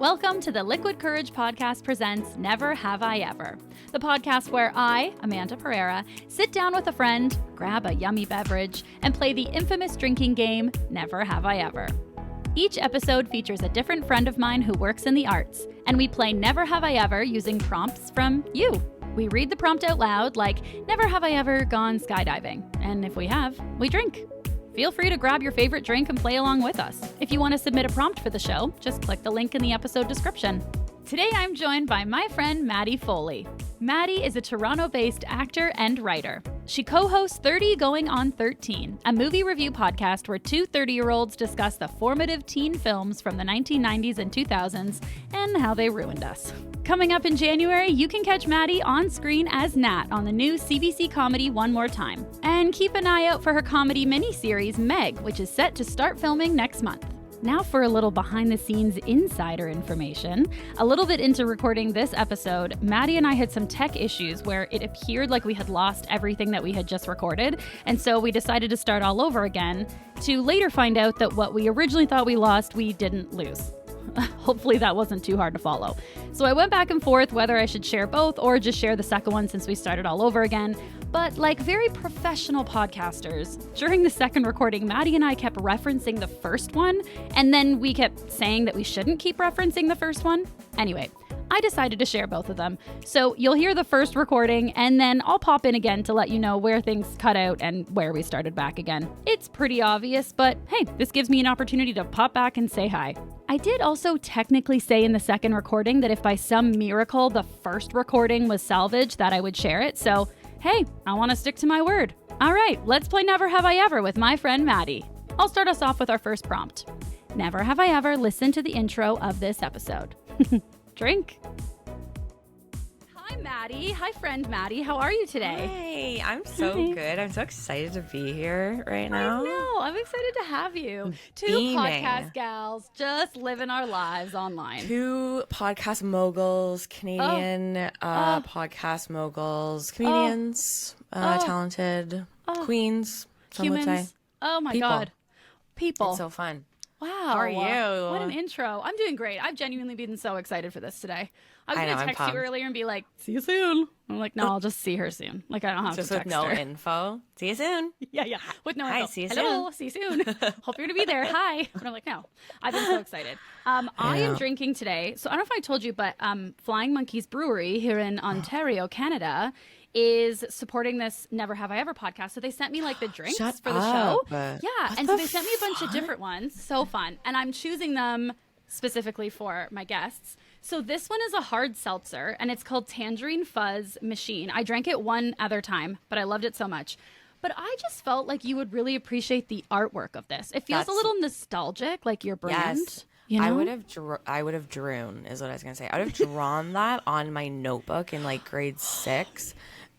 Welcome to the Liquid Courage Podcast presents Never Have I Ever, the podcast where I, Amanda Pereira, sit down with a friend, grab a yummy beverage, and play the infamous drinking game, Never Have I Ever. Each episode features a different friend of mine who works in the arts, and we play Never Have I Ever using prompts from you. We read the prompt out loud, like, never have I ever gone skydiving, and if we have, we drink. Feel free to grab your favorite drink and play along with us. If you want to submit a prompt for the show, just click the link in the episode description. Today I'm joined by my friend Maddy Foley. Maddy is a Toronto-based actor and writer. She co-hosts 30 Going on 13, a movie review podcast where two 30-year-olds discuss the formative teen films from the 1990s and 2000s and how they ruined us. Coming up in January, you can catch Maddy on screen as Nat on the new CBC comedy One More Time. And keep an eye out for her comedy miniseries Meg, which is set to start filming next month. Now for a little behind-the-scenes insider information. A little bit into recording this episode, Maddy and I had some tech issues where it appeared like we had lost everything that we had just recorded, and so we decided to start all over again, to later find out that what we originally thought we lost, we didn't lose. Hopefully that wasn't too hard to follow. So I went back and forth whether I should share both or just share the second one since we started all over again. But like very professional podcasters, during the second recording, Maddy and I kept referencing the first one, and then we kept saying that we shouldn't keep referencing the first one. Anyway, I decided to share both of them. So you'll hear the first recording, and then I'll pop in again to let you know where things cut out and where we started back again. It's pretty obvious, but hey, this gives me an opportunity to pop back and say hi. I did also technically say in the second recording that if by some miracle the first recording was salvaged, that I would share it. So hey, I want to stick to my word. All right, let's play Never Have I Ever with my friend Maddy. I'll start us off with our first prompt. Never have I ever listened to the intro of this episode. Drink. Hi, Maddy. Hi, friend Maddy. How are you today? Hi, I'm so good. I'm so excited to be here right now. I know. I'm excited to have you. Two podcast gals just living our lives online. Two podcast moguls, Canadian podcast moguls, comedians, talented queens, some humans. would say. Oh, my People. God. People. It's so fun. Wow. How are you? What an intro. I'm doing great. I've genuinely been so excited for this today. I was going to text you earlier and be like, see you soon. I'm like, no, I'll just see her soon. Like, I don't have just to text with no her. info. See you soon. Yeah. With no info. Hi, see you Hello, soon. see you soon. Hope you're going to be there. Hi. And I'm like, no. I've been so excited. I am drinking today. So I don't know if I told you, but Flying Monkeys Brewery here in Ontario, Canada, is supporting this Never Have I Ever podcast. So they sent me like the drinks for the show. Yeah. And so they sent me a bunch of different ones. So fun. And I'm choosing them specifically for my guests. So this one is a hard seltzer and it's called Tangerine Fuzz Machine. I drank it one other time, but I loved it so much. But I just felt like you would really appreciate the artwork of this. It feels a little nostalgic, like your brand. Yes. You know? I would have drawn, is what I was going to say. I would have drawn that on my notebook in like grade 6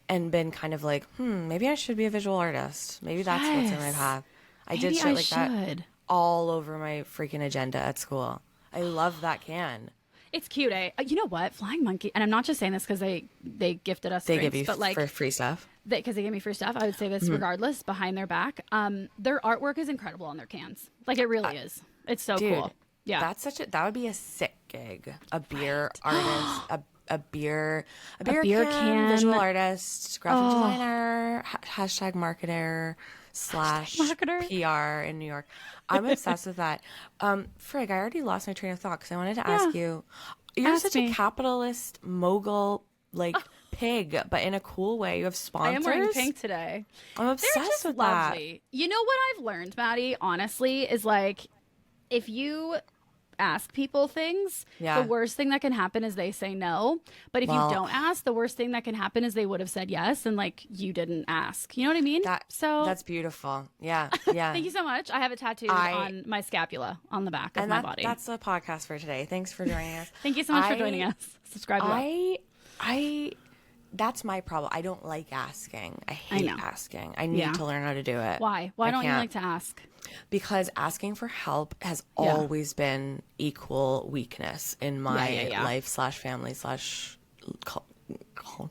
and been kind of like, maybe I should be a visual artist. Maybe that's what's in my path. I did shit like that all over my freaking agenda at school. I love that can. It's cute, eh? You know what? Flying Monkey, and I'm not just saying this because they gifted us They drinks, give you but like for free stuff. Because they gave me free stuff. I would say this regardless, behind their back. Their artwork is incredible on their cans. Like it really is. It's so cool. Yeah, that would be a sick gig. A beer artist, a beer can, visual artist, graphic designer, hashtag marketer / PR in New York. I'm obsessed with that. Frig, I already lost my train of thought because I wanted to ask you. You're such a capitalist mogul, like pig, but in a cool way. You have sponsors. I am wearing pink today. I'm obsessed with lovely. That. You know what I've learned, Maddy, honestly, is like if you ask people things, the worst thing that can happen is they say no. But if you don't ask, the worst thing that can happen is they would have said yes, and like you didn't ask. You know what I mean? That's beautiful. Yeah. Thank you so much. I have it tattooed on my scapula on the back of my body. That's the podcast for today. Thanks for joining us. Thank you so much for joining us. Subscribe below. That's my problem. I don't like asking. I hate asking. I need to learn how to do it. Why? Why don't you like to ask? Because asking for help has always been equal weakness in my life / family /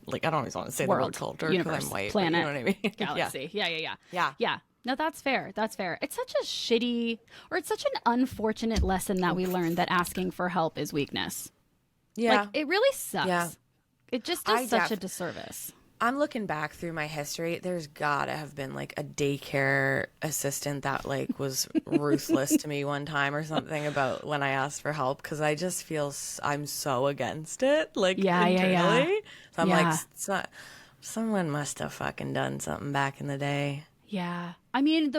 like I don't always want to say the word culture because I'm white, planet, you know what I mean? Galaxy. Yeah. No, that's fair. That's fair. It's such a shitty, or it's such an unfortunate lesson that we learned that asking for help is weakness. Yeah. Like, it really sucks. Yeah. It just does such a disservice. I'm looking back through my history. There's gotta have been like a daycare assistant that like was ruthless to me one time or something about when I asked for help, because I just feel I'm so against it. Like internally. So I'm like, someone must have fucking done something back in the day. Yeah. I mean,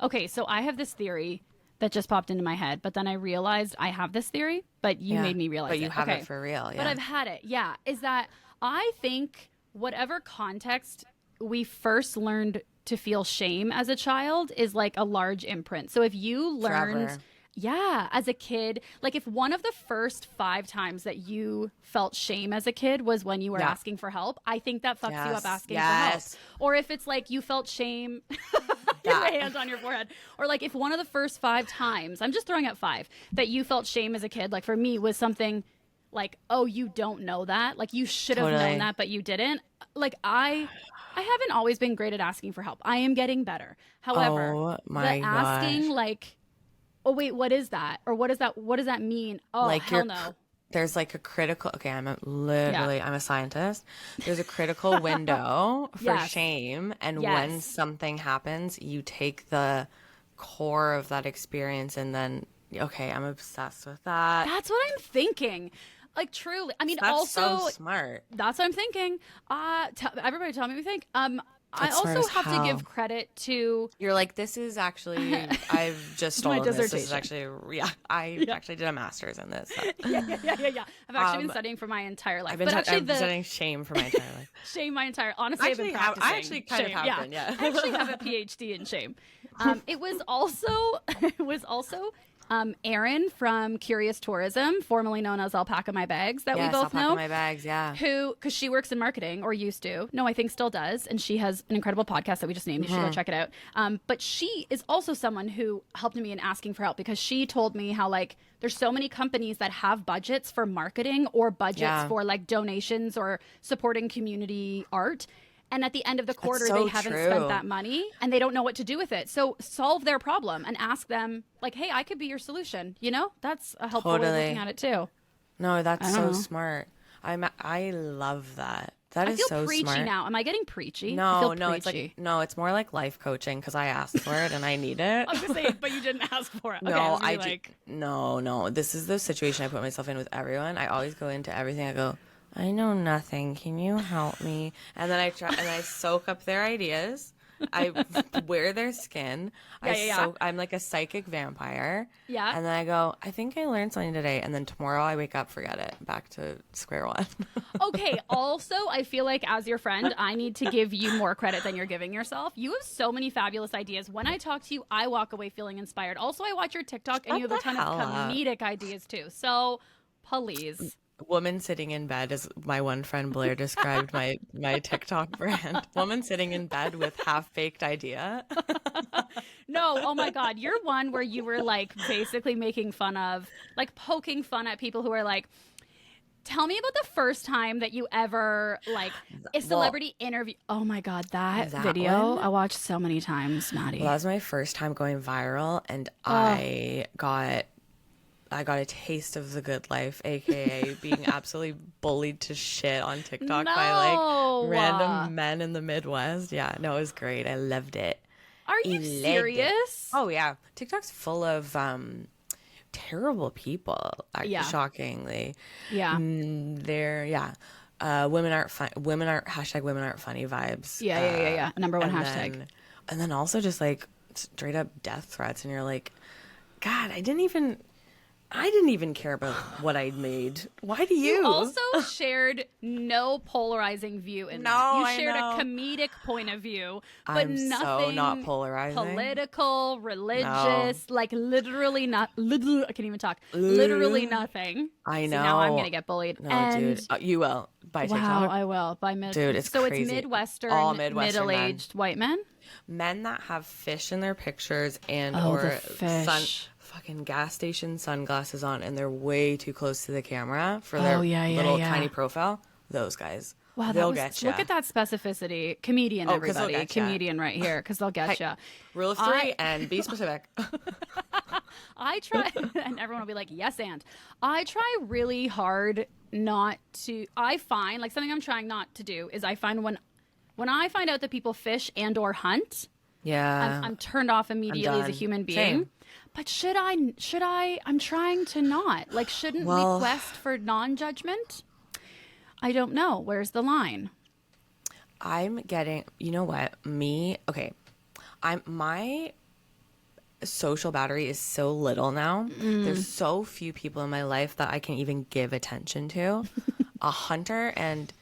okay, so I have this theory that just popped into my head, but then I realized I have this theory, but you made me realize it. But you have it for real, yeah. But I've had it, yeah. Is that I think whatever context we first learned to feel shame as a child is like a large imprint. So if you learned... Forever. Yeah, as a kid, like if one of the first 5 times that you felt shame as a kid was when you were asking for help, I think that fucks you up asking for help. Or if it's like you felt shame, your hand on your forehead. Or like if one of the first 5 times, I'm just throwing out 5, that you felt shame as a kid, like for me was something like, oh, you don't know that. Like you should have known that, but you didn't. Like I haven't always been great at asking for help. I am getting better. However, asking like... Oh wait, what is that? Or what does that mean? Oh, like hell no. There's like a critical, okay, I'm a scientist. There's a critical window for shame. And when something happens, you take the core of that experience and then, okay, I'm obsessed with that. That's what I'm thinking. Like truly. I mean, that's also so smart. That's what I'm thinking. Everybody tell me what you think. I also have to give credit to... You're like, this is actually... I've just stolen this. This is actually... I actually did a master's in this. So. Yeah. I've actually been studying for my entire life. I've been studying shame for my entire life. Shame my entire... Honestly, I've been practicing I actually kind of have been, yeah. I actually have a PhD in shame. It was also... Erin from Curious Tourism, formerly known as Alpaca My Bags, that we both know. Alpaca My Bags, yeah. Because she works in marketing, or used to. No, I think still does. And she has an incredible podcast that we just named. You should go check it out. But she is also someone who helped me in asking for help, because she told me how, like, there's so many companies that have budgets for marketing or budgets for, like, donations or supporting community art. And at the end of the quarter, they haven't spent that money and they don't know what to do with it. So solve their problem and ask them, like, hey, I could be your solution. You know, that's a helpful way of looking at it too. No, that's so smart. I love that. That is so smart. I feel preachy now. Am I getting preachy? No, it's like, it's more like life coaching, because I asked for it and I need it. I was gonna say, but you didn't ask for it. Okay, no. This is the situation I put myself in with everyone. I always go into everything. I go, I know nothing. Can you help me? And then I try, and I soak up their ideas. I wear their skin. I'm like a psychic vampire. Yeah. And then I go, I think I learned something today. And then tomorrow I wake up, forget it. Back to square one. Okay. Also, I feel like as your friend, I need to give you more credit than you're giving yourself. You have so many fabulous ideas. When I talk to you, I walk away feeling inspired. Also, I watch your TikTok and you have a ton of comedic ideas too. So please. Woman sitting in bed, as my one friend Blair described my TikTok brand. Woman sitting in bed with half-baked idea. No, oh my God. You're one where you were like basically making fun of, like poking fun at people who are like, tell me about the first time that you ever, like, a celebrity interview. Oh my God, that video I watched so many times, Maddie. Well, that was my first time going viral, and I got a taste of the good life, aka being absolutely bullied to shit on TikTok by like random men in the Midwest. Yeah, no, it was great. I loved it. Are you serious? Oh yeah, TikTok's full of terrible people. Shockingly. Yeah. Women aren't fun. Women aren't #women-aren't-funny vibes. Yeah. Number one hashtag. And then also just like straight up death threats, and you're like, God, I didn't even care about what I'd made. Why do you? You also shared no polarizing view in that. You shared a comedic point of view, but nothing so not polarizing. Political, religious, like literally not. I can't even talk. Literally nothing. I know. So now I'm gonna get bullied. No, dude, you will by TikTok. Wow, I will by Dude, it's crazy. It's Midwestern, all Midwestern middle-aged white men. Men that have fish in their pictures and fucking gas station sunglasses on, and they're way too close to the camera for their little tiny profile. Those guys. Wow, they'll get you. Look at that specificity. Comedian, everybody. Comedian right here, because they'll get you. Rule of three and be specific. I try, and everyone will be like, yes, and. I try really hard not to, I find, like something I'm trying not to do is I find when I find out that people fish and or hunt, I'm turned off immediately as a human being. Same. But should I, I'm trying to not. Like, shouldn't we quest for non-judgment? I don't know. Where's the line? I'm getting, you know what? My social battery is so little now. There's so few people in my life that I can even give attention to. A hunter and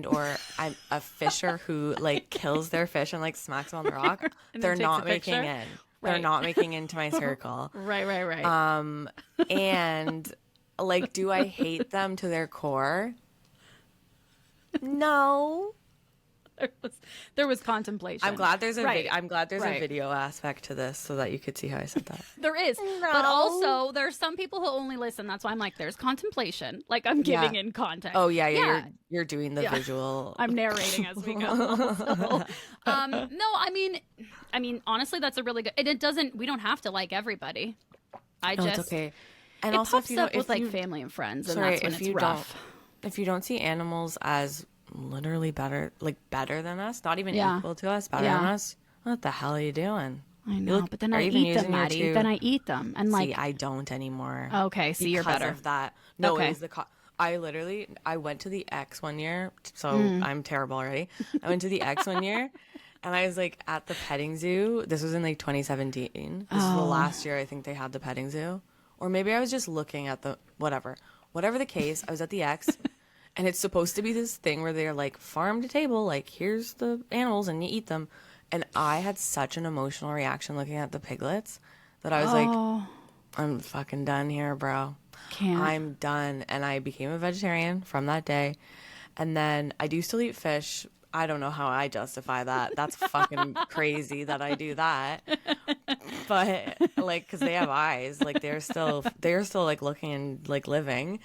or I'm a fisher who like kills their fish and like smacks them on the rock. They're not making in. Right. They're not making into my circle. Right. And like, do I hate them to their core? No. There was contemplation. I'm glad there's a video aspect to this so that you could see how I said that. There is. No. But also there's some people who only listen. That's why I'm like, there's contemplation. Like I'm giving in context. Oh yeah. You're doing the visual. I'm narrating as we go. So, no, I mean honestly that's a really good, and we don't have to like everybody. It's okay. And it also pops up with like family and friends, and that's when it's rough. If you don't see animals as literally better than us, not even equal to us, better than us, what the hell are you doing? I know, but then I eat them, Maddie. Then I eat them, and like, see, I don't anymore. Okay, see, you're better of that. No, okay. It was I went to the X one year, so I'm terrible already. I went to the X one year, and I was like at the petting zoo. This was in like 2017. This is the last year I think they had the petting zoo, or maybe I was just looking at the whatever the case. I was at the X. And it's supposed to be this thing where they're like farm to table, like here's the animals and you eat them. And I had such an emotional reaction looking at the piglets that I was like, I'm fucking done here, bro. I'm done. And I became a vegetarian from that day. And then I do still eat fish. I don't know how I justify that. That's fucking crazy that I do that. But like, cause they have eyes, like they're still like looking and like living.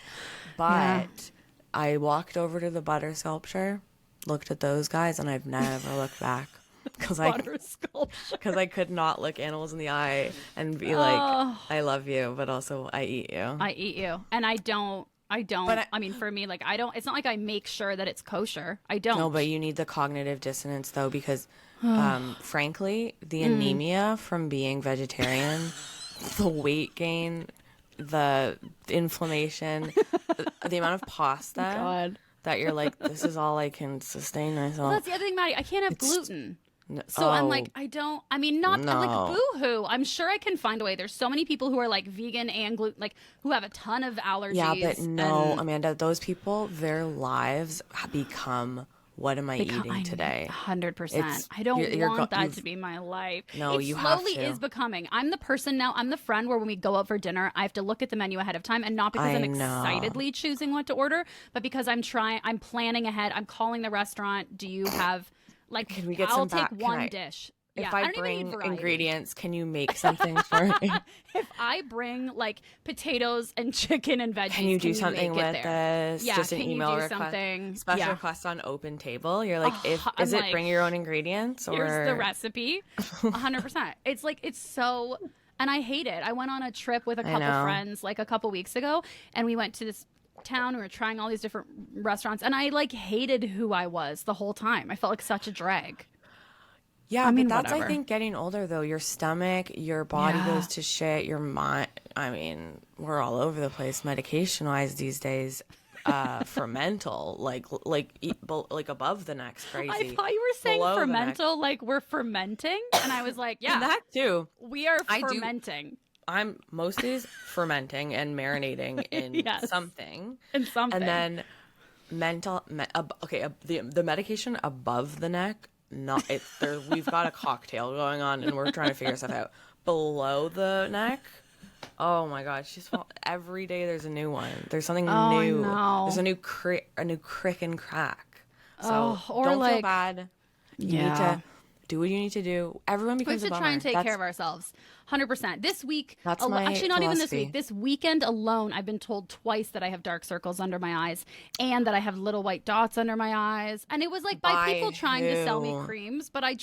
But I walked over to the butter sculpture, looked at those guys, and I've never looked back because I could not look animals in the eye and be like, I love you, but also I eat you. And I don't. But I mean, for me, like I don't. It's not like I make sure that it's kosher. I don't. No, but you need the cognitive dissonance though, because frankly, the anemia from being vegetarian, the weight gain, the inflammation, the amount of pasta that you're like, this is all I can sustain myself. Well, that's the other thing, Maddie. I can't have gluten. So I'm like, not like boo-hoo. I'm sure I can find a way. There's so many people who are like vegan and gluten, like who have a ton of allergies. Yeah, but no, Amanda, those people, their lives become, what am I eating today? 100%. I don't want that to be my life. No, it you have to. It slowly is becoming. I'm the person now, I'm the friend where when we go out for dinner, I have to look at the menu ahead of time, and not because I'm excitedly choosing what to order, but because I'm planning ahead. I'm calling the restaurant. Do you have, like, can we get I'll take one dish. If I bring ingredients, can you make something for me? If I bring like potatoes and chicken and veggies, can you do something with this? Yeah, just an email request. Special request on Open Table. You're like, is it bring your own ingredients or here's the recipe? 100%. It's like it's so, and I hate it. I went on a trip with a couple friends like a couple weeks ago, and we went to this town. We were trying all these different restaurants, and I like hated who I was the whole time. I felt like such a drag. Yeah, I mean, but that's, whatever. I think, getting older, though. Your stomach, your body goes to shit, your mind. I mean, we're all over the place medication-wise these days. For mental, like above the neck's crazy. I thought you were saying fermental, like we're fermenting. And I was like, yeah. And that, too. We are fermenting. I'm most days fermenting and marinating in something. In something. And then the medication above the neck, we've got a cocktail going on and we're trying to figure stuff out. Below the neck, oh my god, every day there's a new one. There's something new. No. There's a new crick and crack. So don't feel bad. You need to Do what you need to do. Everyone becomes a bummer. We have to try and take care of ourselves. 100%. This week, that's my actually not philosophy. Even this week, this weekend alone, I've been told twice that I have dark circles under my eyes and that I have little white dots under my eyes. And it was like by people trying to sell me creams. But I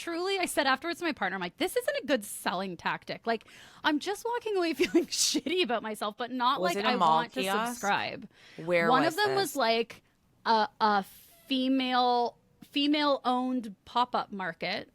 said afterwards to my partner, I'm like, this isn't a good selling tactic. Like, I'm just walking away feeling shitty about myself, but not like I want to subscribe. Where one of them was like a female-owned pop-up market.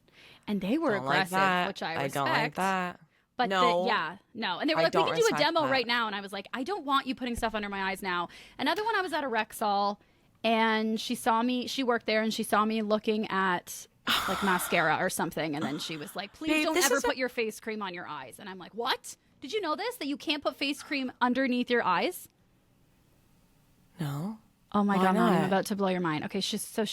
And they were aggressive, which I respect. I don't like that. But no. And they were like, we can do a demo right now. And I was like, I don't want you putting stuff under my eyes now. Another one, I was at a Rexall and she saw me, she worked there and she saw me looking at like mascara or something. And then she was like, please don't ever put your face cream on your eyes. And I'm like, what? Did you know this? That you can't put face cream underneath your eyes? No. Oh my God, Mom, I'm about to blow your mind. Okay, she said...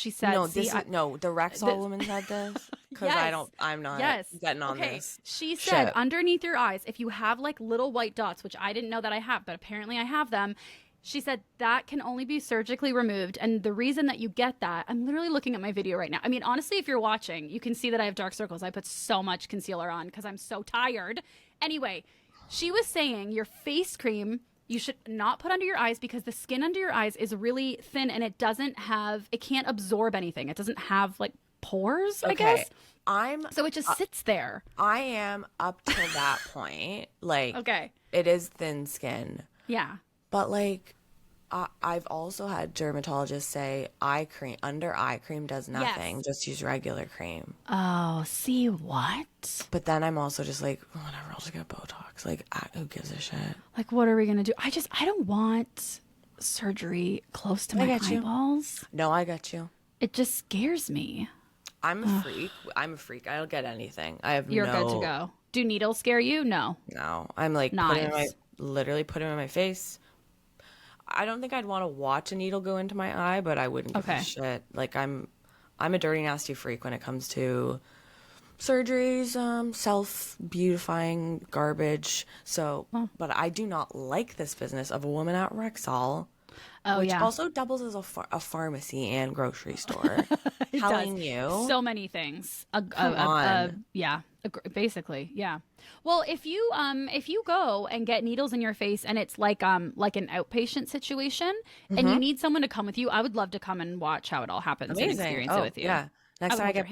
No, the Rexall woman said this? Because I'm not getting on this. She said, underneath your eyes, if you have like little white dots, which I didn't know that I have, but apparently I have them, she said that can only be surgically removed. And the reason that you get that, I'm literally looking at my video right now. I mean, honestly, if you're watching, you can see that I have dark circles. I put so much concealer on because I'm so tired. Anyway, she was saying your face cream... you should not put under your eyes because the skin under your eyes is really thin and it can't absorb anything. It doesn't have like pores, I guess. So it just sits there. I am up to that point. Like, it is thin skin. Yeah. But like, I've also had dermatologists say under eye cream does nothing. Yes. Just use regular cream. Oh, see what? But then I'm also just like, whatever, I'll just get Botox. Like, who gives a shit? Like, what are we going to do? I don't want surgery close to my eyeballs. No, I got you. It just scares me. I'm a freak. I'll get anything. You're good to go. Do needles scare you? No. No. I'm like, literally put them in my face. I don't think I'd want to watch a needle go into my eye, but I wouldn't give a shit. Like, I'm a dirty, nasty freak when it comes to surgeries, self-beautifying garbage. So, but I do not like this business of a woman at Rexall, which also doubles as a pharmacy and grocery store, telling you so many things. Basically, yeah. Well, if you go and get needles in your face and it's like an outpatient situation and you need someone to come with you, I would love to come and watch how it all happens and experience it with you. Yeah. Next time I get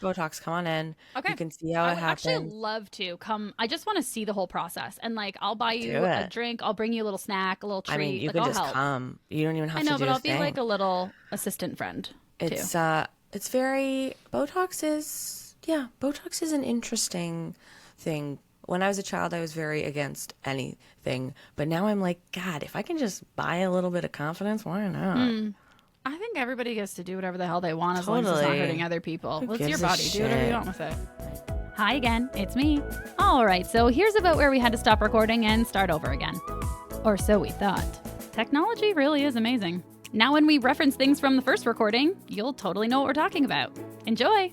Botox, come on in. Okay. You can see how it happens. I would actually love to come. I just want to see the whole process. And like, I'll buy you a drink. I'll bring you a little snack, a little treat. I mean, you can just come. You don't even have to do a thing. I know, but I'll be like a little assistant friend too. It's very, Botox is an interesting thing. When I was a child, I was very against anything. But now I'm like, God, if I can just buy a little bit of confidence, why not? I think everybody gets to do whatever the hell they want as long as it's not hurting other people. Well, it's your body. Do whatever you want with it. Hi again. It's me. All right. So here's about where we had to stop recording and start over again. Or so we thought. Technology really is amazing. Now when we reference things from the first recording, you'll totally know what we're talking about. Enjoy.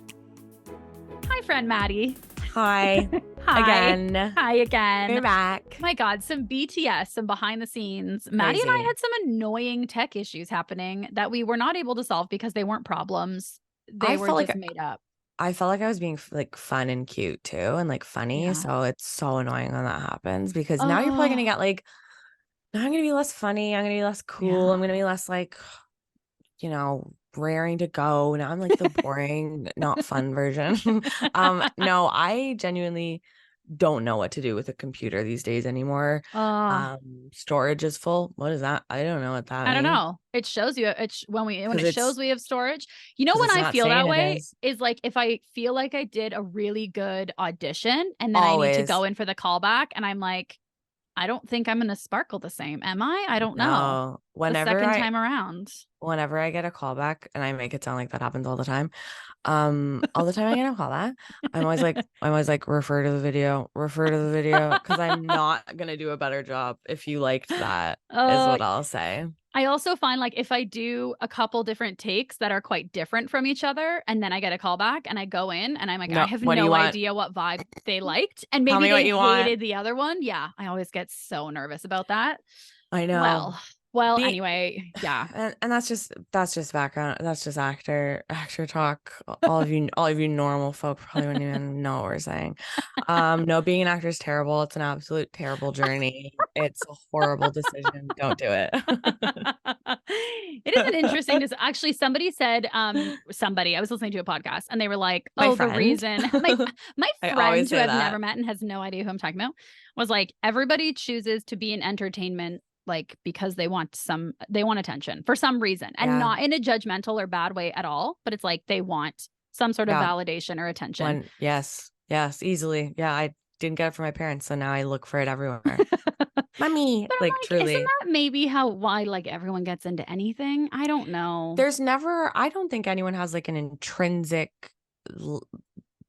Hi, friend Maddy. Hi. Again. Hi again. We're back. My God, some BTS, some behind the scenes. Maddy and I had some annoying tech issues happening that we were not able to solve because they weren't problems. They were just made up. I felt like I was being like fun and cute too and like funny. Yeah. So it's so annoying when that happens because now you're probably going to get like, now I'm going to be less funny. I'm going to be less cool. I'm going to be less like, raring to go. Now I'm like the boring, not fun version. No, I genuinely don't know what to do with a computer these days anymore. Storage is full. What is that? I don't know what that means. I don't know. It shows you when it shows we have storage. You know when I feel that way is like if I feel like I did a really good audition and then I need to go in for the callback and I'm like, I don't think I'm going to sparkle the same. Am I? I don't know. Whenever the second time around. Whenever I get a callback, and I make it sound like that happens all the time. All the time I get a callback, I'm always like, refer to the video, because I'm not going to do a better job if you liked that, is what I'll say. I also find like if I do a couple different takes that are quite different from each other and then I get a call back and I go in and I'm like, I have no idea what vibe they liked. And maybe they hated the other one. Yeah. I always get so nervous about that. I know. Well, Well, anyway, yeah. And that's just background. That's just actor talk. All of you normal folk probably wouldn't even know what we're saying. No, being an actor is terrible. It's an absolute terrible journey. It's a horrible decision. Don't do it. It is an interesting actually somebody said somebody I was listening to a podcast and they were like, oh, the reason my friend who I've never met and has no idea who I'm talking about was like, everybody chooses to be in entertainment like because they want attention for some reason, and not in a judgmental or bad way at all, but it's like they want some sort of validation or attention. Yes, easily. Yeah, I didn't get it from my parents, so now I look for it everywhere. Mommy, like truly. Isn't that maybe why like everyone gets into anything? I don't know. I don't think anyone has like an intrinsic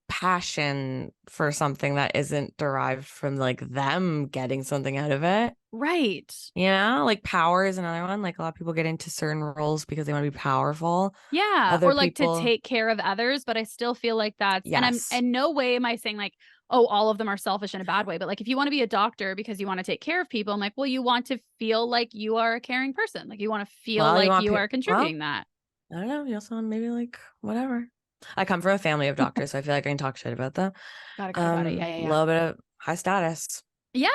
passion for something that isn't derived from like them getting something out of it. Right. Yeah. Like power is another one. Like a lot of people get into certain roles because they want to be powerful. Yeah. Or like to take care of others. But I still feel like that's, and I'm in no way am I saying like, oh, all of them are selfish in a bad way. But like, if you want to be a doctor because you want to take care of people, I'm like, well, you want to feel like you are a caring person. Like you want to feel like you are contributing that. I don't know. You also want maybe like whatever. I come from a family of doctors, so I feel like I can talk shit about them. Got it. Yeah. A little bit of high status. Yeah,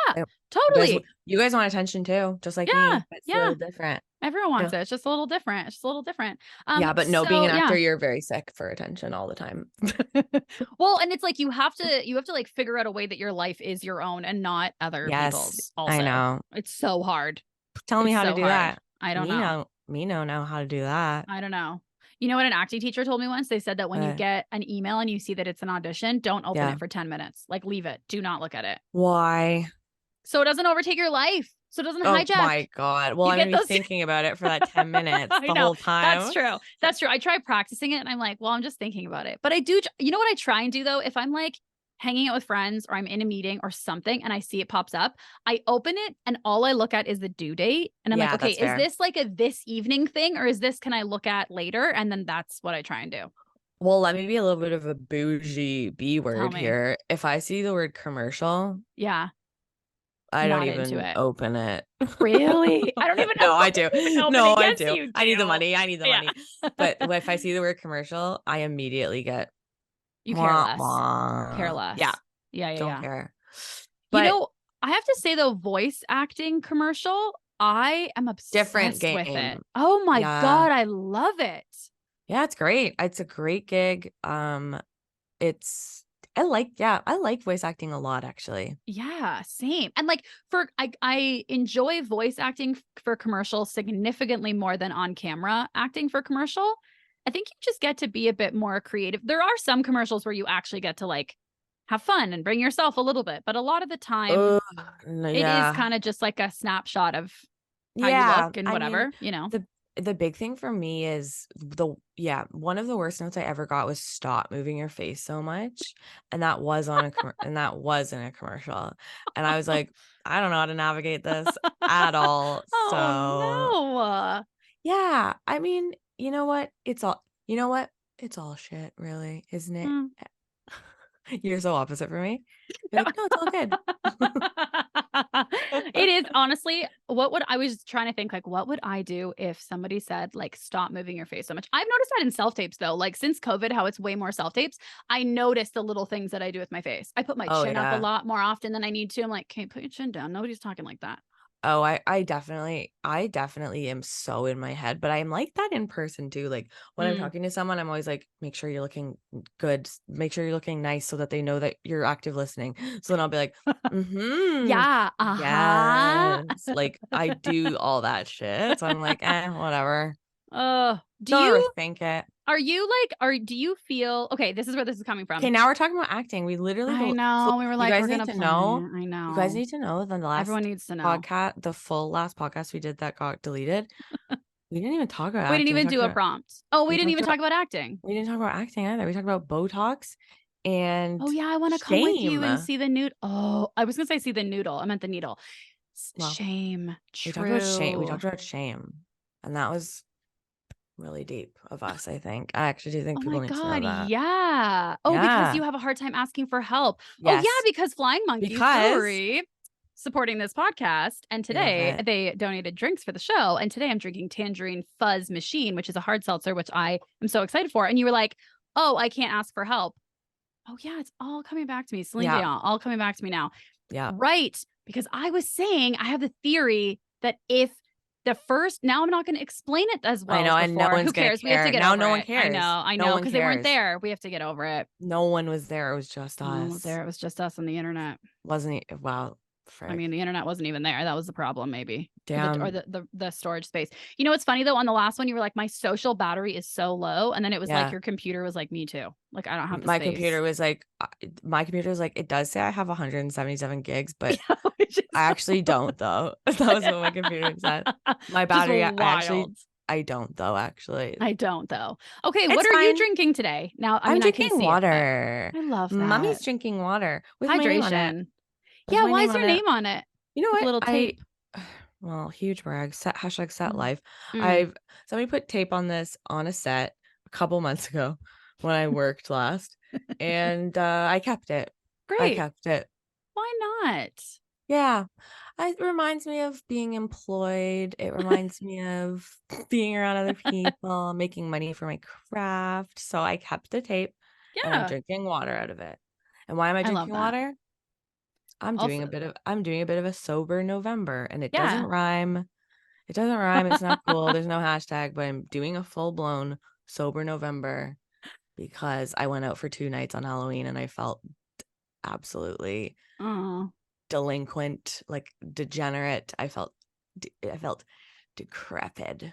totally. You guys want attention too, just like me. It's a little different. Everyone wants it. It's just a little different. But no, being an actor, you're very sick for attention all the time. Well, and it's like you have to like figure out a way that your life is your own and not other people's. Also, I know it's so hard. Tell me how to do that. I don't know. Me know how to do that. I don't know. You know what an acting teacher told me once? They said that when you get an email and you see that it's an audition, don't open it for 10 minutes. Like leave it. Do not look at it. Why? So it doesn't overtake your life. So it doesn't hijack. Oh my God. Well, I'm going to be thinking about it for that 10 minutes the whole time. That's true. I try practicing it and I'm like, well, I'm just thinking about it. But I do, you know what I try and do though? If I'm like hanging out with friends or I'm in a meeting or something and I see it pops up, I open it and all I look at is the due date. And I'm like, okay, is this like a this evening thing or is this can I look at later? And then that's what I try and do. Well, let me be a little bit of a bougie B word here. If I see the word commercial. Yeah. I don't even open it. Really? I don't even know. No, I do. No, I do. I need the money. But if I see the word commercial, I immediately get you care less. Care less. Yeah. Don't care. But, you know, I have to say though, voice acting commercial, I am obsessed with it. Oh my God, I love it. Yeah, it's great. It's a great gig. I like voice acting a lot, actually. Yeah, same. And like I enjoy voice acting for commercial significantly more than on camera acting for commercial. I think you just get to be a bit more creative. There are some commercials where you actually get to like have fun and bring yourself a little bit, but a lot of the time it is kind of just like a snapshot of how you look and whatever, you know. The big thing for me is one of the worst notes I ever got was stop moving your face so much. And that was in a commercial. And I was like, I don't know how to navigate this at all. So no. Yeah. I mean, you know what? It's all shit, really, isn't it? You're so opposite for me. You're like, no, it's all good. It is honestly I was trying to think like, what would I do if somebody said like, stop moving your face so much? I've noticed that in self-tapes though, like since COVID, how it's way more self-tapes. I noticed the little things that I do with my face. I put my chin up a lot more often than I need to. I'm like, okay, put your chin down. Nobody's talking like that. Oh, I definitely am so in my head, but I'm like that in person too. Like when I'm talking to someone, I'm always like, make sure you're looking good. Make sure you're looking nice so that they know that you're active listening. So then I'll be like, yeah, yes. Like I do all that shit. So I'm like, whatever. Don't overthink it. Do you feel okay? This is where this is coming from. Okay, now we're talking about acting. We literally I know. We were like, we're gonna know. I know. You guys need to know the last everyone needs to know podcast, the full last podcast we did that got deleted. We didn't even talk about. We didn't even do a prompt. Oh, we didn't even talk about acting. We didn't talk about acting either. We talked about Botox and I want to come with you and see the nude. Oh, I was gonna say see the noodle. I meant the needle. Shame. We talked about shame. We talked about shame, and that was really deep of us. I think I actually do think people need to know that. Yeah. Oh, because you have a hard time asking for help. Yes. Oh yeah, because Flying Monkeys Brewery supporting this podcast. And today they donated drinks for the show. And today I'm drinking Tangerine Fuzz Machine, which is a hard seltzer, which I am so excited for. And you were like, oh, I can't ask for help. Oh, yeah, it's all coming back to me. Celine Dion, all coming back to me now. Yeah. Right. Because I was saying I have the theory that if the first, now I'm not going to explain it as well. I know, as and before. no one's Who cares? Care. We have to get now over no one it. cares. I know, because they weren't there. We have to get over it. No one was there. It was just us. No one was there. It was just us on the internet. Wasn't it? Wow. Frick. I mean, the internet wasn't even there. That was the problem, maybe. Damn. Or the storage space. You know what's funny though? On the last one, you were like, my social battery is so low, and then it was like your computer was like, me too. Like I don't have the my space. computer was like, it does say I have 177 gigs, but I actually don't though. That was what my computer said. My battery, I don't though. Actually, I don't though. Okay, what are you drinking today? Now I'm drinking water. I love that. Mommy's drinking water with hydration. Yeah, why is your name on it? You know what? Little tape. Well, huge brag. Hashtag set life. Somebody put tape on this on a set a couple months ago when I worked last, and I kept it. Great. I kept it. Why not? Yeah. It reminds me of being employed. It reminds me of being around other people, making money for my craft. So I kept the tape. Yeah. And I'm drinking water out of it. And why am I drinking water? I'm doing a bit of a sober November, and it doesn't rhyme. It doesn't rhyme. It's not cool. There's no hashtag, but I'm doing a full-blown sober November because I went out for 2 nights on Halloween and I felt absolutely delinquent, like degenerate. I felt decrepit.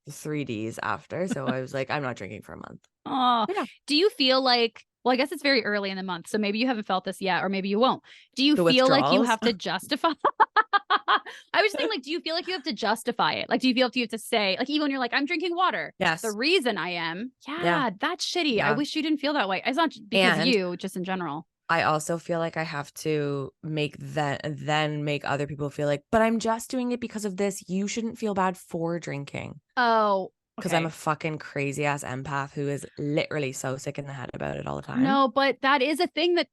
The 3Ds after. So I was like, I'm not drinking for a month. Oh, yeah. Do you feel like, well, I guess it's very early in the month, so maybe you haven't felt this yet, or maybe you won't. Do you feel like you have to justify? I was thinking, like, do you feel like you have to justify it? Like, do you feel like you have to say, like, even when you're like, I'm drinking water. Yes. The reason I am. Yeah. That's shitty. Yeah. I wish you didn't feel that way. It's not because of you, just in general. I also feel like I have to make other people feel like, but I'm just doing it because of this. You shouldn't feel bad for drinking. Oh, because I'm a fucking crazy ass empath who is literally so sick in the head about it all the time. No, but that is a thing that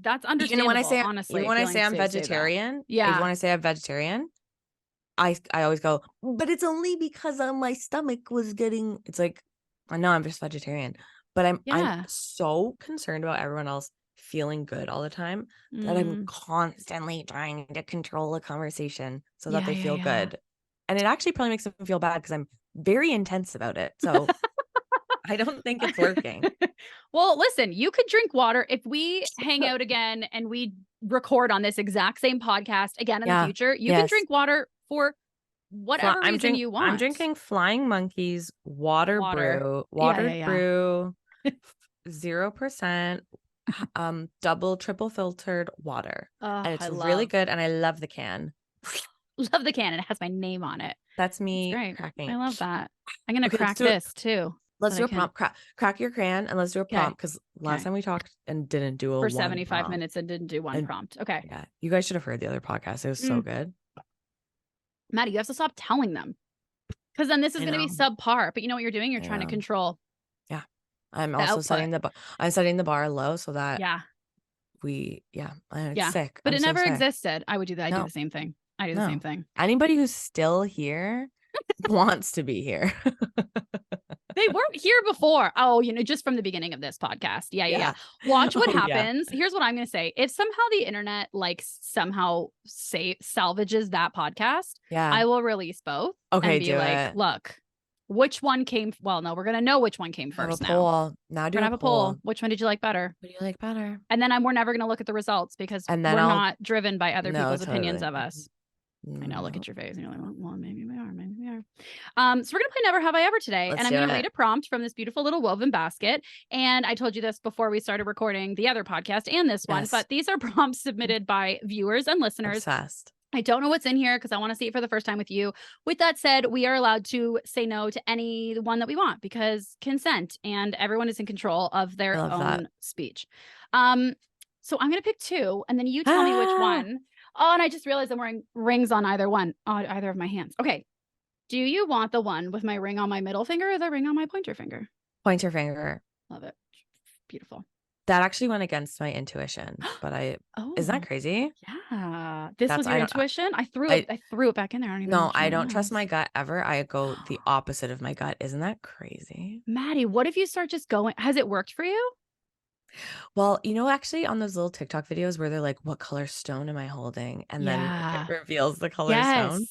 that's understandable. Even when I say, honestly, when I say I'm vegetarian, when I say I'm vegetarian, I always go, but it's only because my stomach was getting. It's like, I know I'm just vegetarian, but I'm so concerned about everyone else feeling good all the time that I'm constantly trying to control a conversation so that they feel good. And it actually probably makes them feel bad because I'm very intense about it. So I don't think it's working. Well, listen, you could drink water if we hang out again and we record on this exact same podcast again in the future. You can drink water for whatever reason you want. I'm drinking Flying Monkeys water brew, brew, 0%, double, triple filtered water. And it's really good. And I love the can. Love the can. It has my name on it. That's me cracking. I love that. I'm going to crack this too. Let's do a prompt. Crack your can and let's do a prompt because last time we talked and didn't do for 75 minutes and didn't do one prompt. Okay. Yeah. You guys should have heard the other podcast. It was so good. Maddie, you have to stop telling them because then this is going to be subpar. But you know what you're doing? You're trying to control. Yeah. I'm also setting the bar low so that I'm sick. But it never existed. I would do that. I do the same thing. I do the same thing. Anybody who's still here wants to be here. They weren't here before. Oh, just from the beginning of this podcast. Yeah. Watch what happens. Yeah. Here's what I'm going to say. If somehow the internet somehow salvages that podcast, I will release both. Okay, and be like, look, which one came? Well, no, we're going to know which one came first now. We're going to have a poll. Which one did you like better? What do you like better? And then we're never going to look at the results because we're not driven by other people's opinions of us. I know. Look at your face, and you're like, "Well, maybe we are, maybe we are." So we're gonna play Never Have I Ever today, and I'm gonna read a prompt from this beautiful little woven basket. And I told you this before we started recording the other podcast and this one, but these are prompts submitted by viewers and listeners. Obsessed. I don't know what's in here because I want to see it for the first time with you. With that said, we are allowed to say no to any one that we want because consent, and everyone is in control of their own speech. So I'm gonna pick 2, and then you tell me which one. Oh, and I just realized I'm wearing rings on either of my hands. Okay. Do you want the one with my ring on my middle finger or the ring on my pointer finger? Pointer finger. Love it. Beautiful. That actually went against my intuition, but isn't that crazy? Yeah. This was your intuition? I threw it back in there. I don't even know No, which I one it don't trust was. my gut ever. I go the opposite of my gut. Isn't that crazy? Maddie, what if you start just going? Has it worked for you? Well, actually on those little TikTok videos where they're like, what color stone am I holding? And then it reveals the color stone.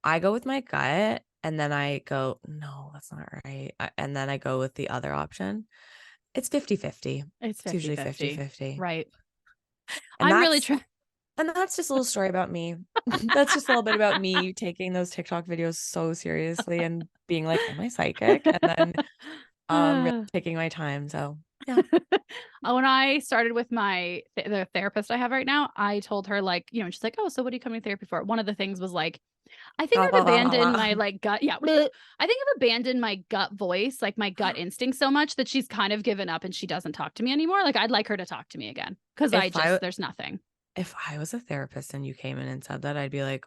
I go with my gut and then I go, no, that's not right. And then I go with the other option. It's 50-50. It's usually 50-50. 50-50. Right. And I'm really trying. And that's just a little story about me. That's just a little bit about me taking those TikTok videos so seriously and being like, am I psychic? And then really taking my time. So yeah. When I started with the therapist I have right now, I told her like, she's like, oh, so what are you coming to therapy for? One of the things was like, I think I've abandoned my like gut. Yeah. I think I've abandoned my gut voice, like my gut instinct so much that she's kind of given up and she doesn't talk to me anymore. Like I'd like her to talk to me again because there's nothing. If I was a therapist and you came in and said that, I'd be like,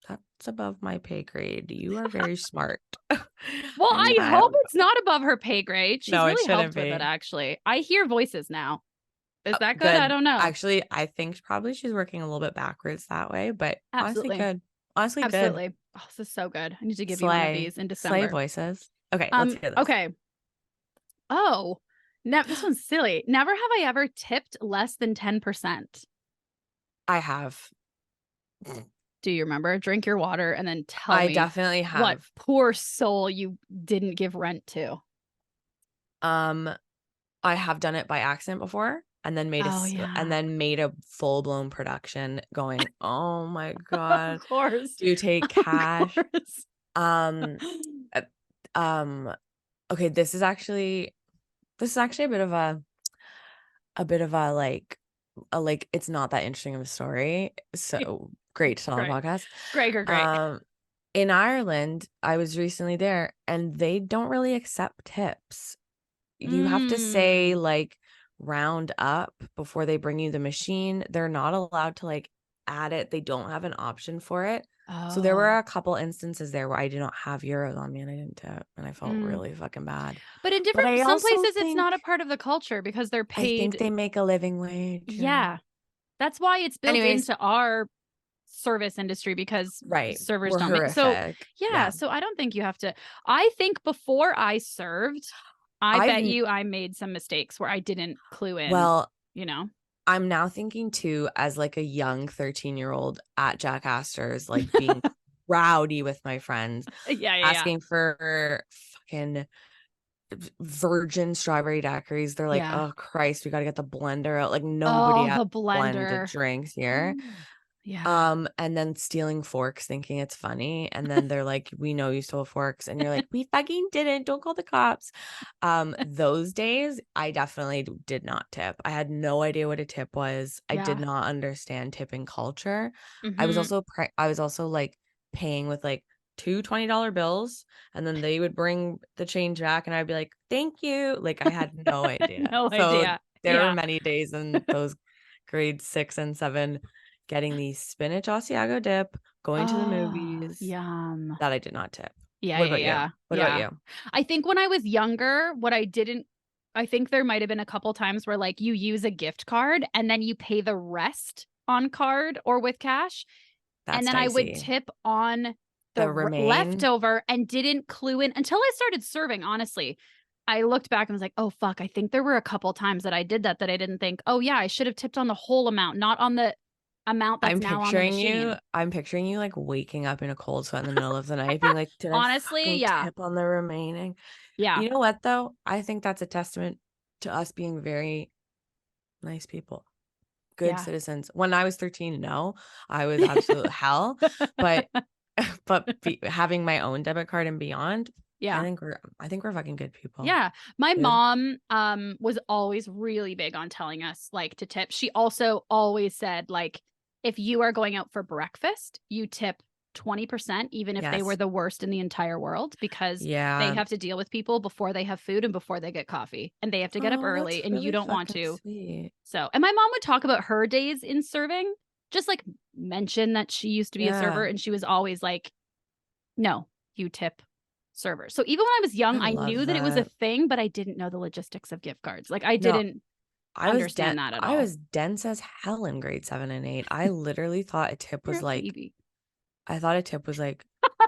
that's above my pay grade. You are very smart. Well, I hope it's not above her pay grade. She's really helped with it, actually. I hear voices now. Is that good? I don't know. Actually, I think probably she's working a little bit backwards that way, but absolutely honestly good. Honestly absolutely. Good. Oh, this is so good. I need to give you one of these in December. Slay voices. Okay, let's hear this. Okay. Oh, this one's silly. Never have I ever tipped less than 10%. I have. Do you remember? Drink your water and then tell me. I definitely have. What poor soul you didn't give rent to. I have done it by accident before and then made a full-blown production going, oh my God. Of course. Do you take cash? Okay, this is actually a bit of a like it's not that interesting of a story. So great to tell on the podcast. Great. In Ireland, I was recently there and they don't really accept tips. You have to say like round up before they bring you the machine. They're not allowed to like add it. They don't have an option for it. So there were a couple instances there where I did not have euros on me and I didn't tip and I felt really fucking bad. But in some places it's not a part of the culture because they're paid. I think they make a living wage. Yeah. That's why it's built into our service industry because servers don't make so so I don't think you have to. I think before I served, I bet you I made some mistakes where I didn't clue in. Well, I'm now thinking too, as like a young 13-year-old at Jack Astor's, like being rowdy with my friends, asking for fucking virgin strawberry daiquiris. They're like, oh Christ, we got to get the blender out. Like nobody has blended drinks here. Yeah. And then stealing forks, thinking it's funny, and then they're like, "We know you stole forks," and you're like, "We fucking didn't. Don't call the cops." Those days, I definitely did not tip. I had no idea what a tip was. I did not understand tipping culture. I was also like paying with like two $20 bills, and then they would bring the change back, and I'd be like, "Thank you." Like I had no idea. idea. There were many days in those grades 6 and 7. Getting the spinach Asiago dip, going to the movies. Yum. That I did not tip. Yeah. What about you? What about you? I think when I was younger, I think there might have been a couple times where like you use a gift card and then you pay the rest on card or with cash. That's and then dicey. I would tip on the leftover and didn't clue in until I started serving, honestly. I looked back and was like, oh, fuck. I think there were a couple times that I did that I didn't think, oh, yeah, I should have tipped on the whole amount, not on the amount that's now on the machine. I'm picturing you like waking up in a cold sweat in the middle of the night being like, did honestly, I tip on the remaining? Yeah. You know what though? I think that's a testament to us being very nice people. Good citizens. When I was 13, no, I was absolute hell. But having my own debit card and beyond, I think we're fucking good people. Yeah. My mom was always really big on telling us like to tip. She also always said like if you are going out for breakfast, you tip 20%, even if they were the worst in the entire world, because they have to deal with people before they have food and before they get coffee, and they have to get up early, and you don't want to. Sweet. So, and my mom would talk about her days in serving, just like mention that she used to be a server, and she was always like, no, you tip servers. So even when I was young, I knew that it was a thing, but I didn't know the logistics of gift cards. Like I didn't. understand that at all. I was dense as hell in grade 7 and 8. I literally thought a tip was like, baby. I thought a tip was like,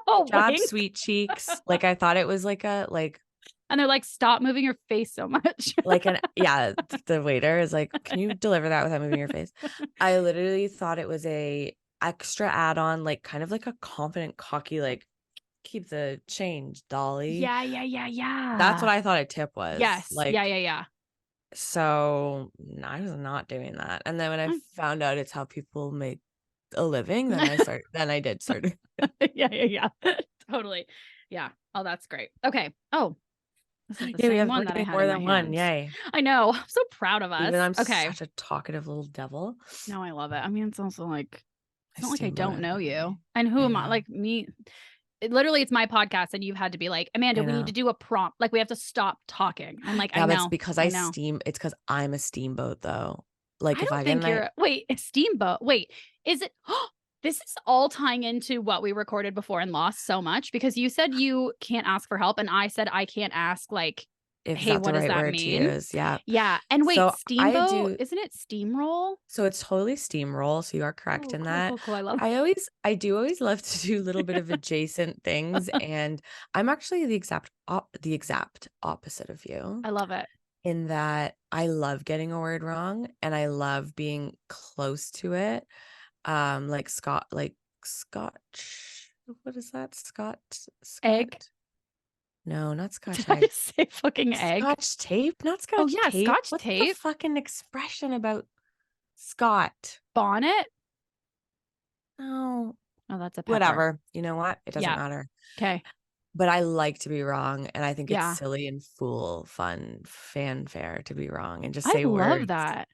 Oh, job, wink. sweet cheeks. Like, I thought it was like a, like, and they're like, stop moving your face so much. like the waiter is like, can you deliver that without moving your face? I literally thought it was a extra add-on, like kind of like a confident, cocky, like, keep the change, dolly. Yeah. That's what I thought a tip was. Yes. Like, Yeah. So I was not doing that. And then when I found out it's how people make a living, then I did start. Yeah. Totally. Yeah. Oh, that's great. Okay. Oh, this is the we same have one that I had more in than my one. hand. Yay. I know. I'm so proud of us. Even I'm okay. such a talkative little devil. No, I love it. I mean, it's also like, it's not like I steamboat don't know you. everybody. And who I am I? know. Like me, literally, it's my podcast, and you've had to be like, Amanda, I we need know. to do a prompt. Like, we have to stop talking. I'm like, Yeah, I but know. it's because know. it's because I'm a steamboat though. Like I if don't I think get you're. Wait, a steamboat. Wait, is it? This is all tying into what we recorded before and lost so much because you said you can't ask for help, and I said I can't ask like, if hey, that's what the does right that word to mean? use. Yeah. Yeah. And wait, So steamboat, isn't it steamroll? So it's totally steamroll. So you are correct in that. Cool. I love I do always love to do a little bit of adjacent things. And I'm actually the exact opposite of you. I love it. In that I love getting a word wrong and I love being close to it. Like Scotch. What is that? Scotch? Egg. No, not Scotch Did egg. I say fucking egg? Scotch tape? Not Scotch tape. Scotch What's tape. the fucking expression about Scott? Bonnet? No. Oh, that's a pepper. Whatever. You know what? It doesn't matter. Okay. But I like to be wrong. And I think it's Yeah. silly and fun, fanfare to be wrong and just I say words. love that.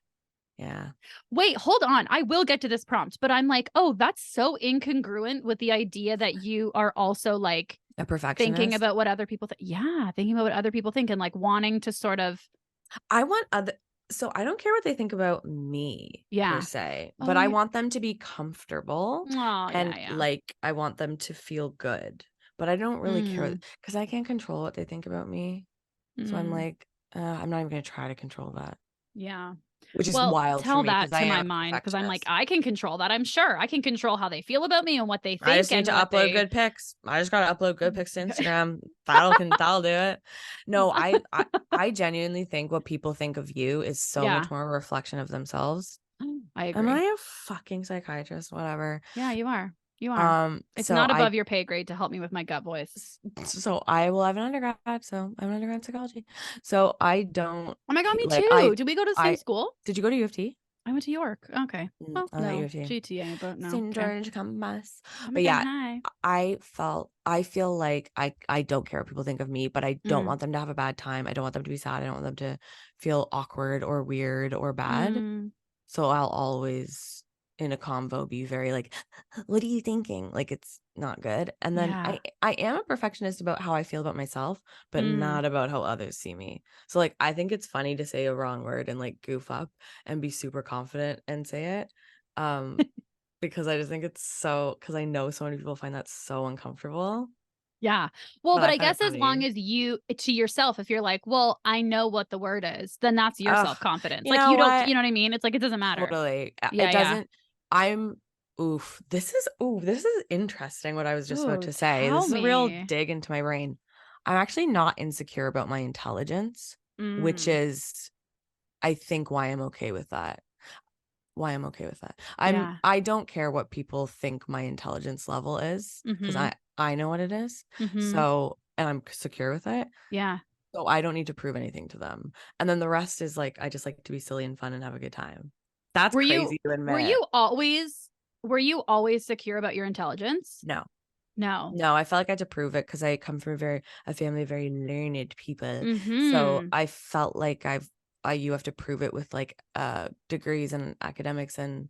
Yeah. Wait, hold on. I will get to this prompt, but I'm like, oh, that's so incongruent with the idea that you are also like a perfectionist. Thinking about what other people think. Yeah, thinking about what other people think and like wanting to sort of. So I don't care what they think about me per se, but I want them to be comfortable and like I want them to feel good. But I don't really care because I can't control what they think about me. So I'm like, I'm not even going to try to control that. Yeah. Which is wild tell for me that to my mind because I'm like, I can control that. I'm sure I can control how they feel about me and what they think. I just need to upload good pics. I just got to upload good pics to Instagram. That'll do it. No, I genuinely think what people think of you is so much more a reflection of themselves. I agree. Am I a fucking psychiatrist? Whatever. Yeah, you are. You are. It's not above your pay grade to help me with my gut voice. So I will have an undergrad. So I'm an undergrad in psychology. So I don't. Oh my God, me too. Did we go to the same school? Did you go to U of T? I went to York. Okay. Well, no, GTA, but no. St. George campus. But yeah, I feel like I don't care what people think of me, but I don't want them to have a bad time. I don't want them to be sad. I don't want them to feel awkward or weird or bad. So I'll always in a convo be very like, what are you thinking? Like it's not good. And then I am a perfectionist about how I feel about myself, but not about how others see me. So like I think it's funny to say a wrong word and like goof up and be super confident and say it. Because I just think it's so because I know so many people find that so uncomfortable. Yeah. Well, but I guess as long as you to yourself, if you're like, well, I know what the word is, then that's your self-confidence. Like you don't, you know what I mean? It's like it doesn't matter. Totally. It doesn't. This is interesting what I was just about to say. This is a real dig into my brain. I'm actually not insecure about my intelligence, which is I think why I'm okay with that. I don't care what people think my intelligence level is because I know what it is. So, and I'm secure with it. Yeah. So I don't need to prove anything to them. And then the rest is like, I just like to be silly and fun and have a good time. That's crazy to admit. Were you always secure about your intelligence? No. I felt like I had to prove it because I come from a family of very learned people. So I felt like you have to prove it with like degrees and academics and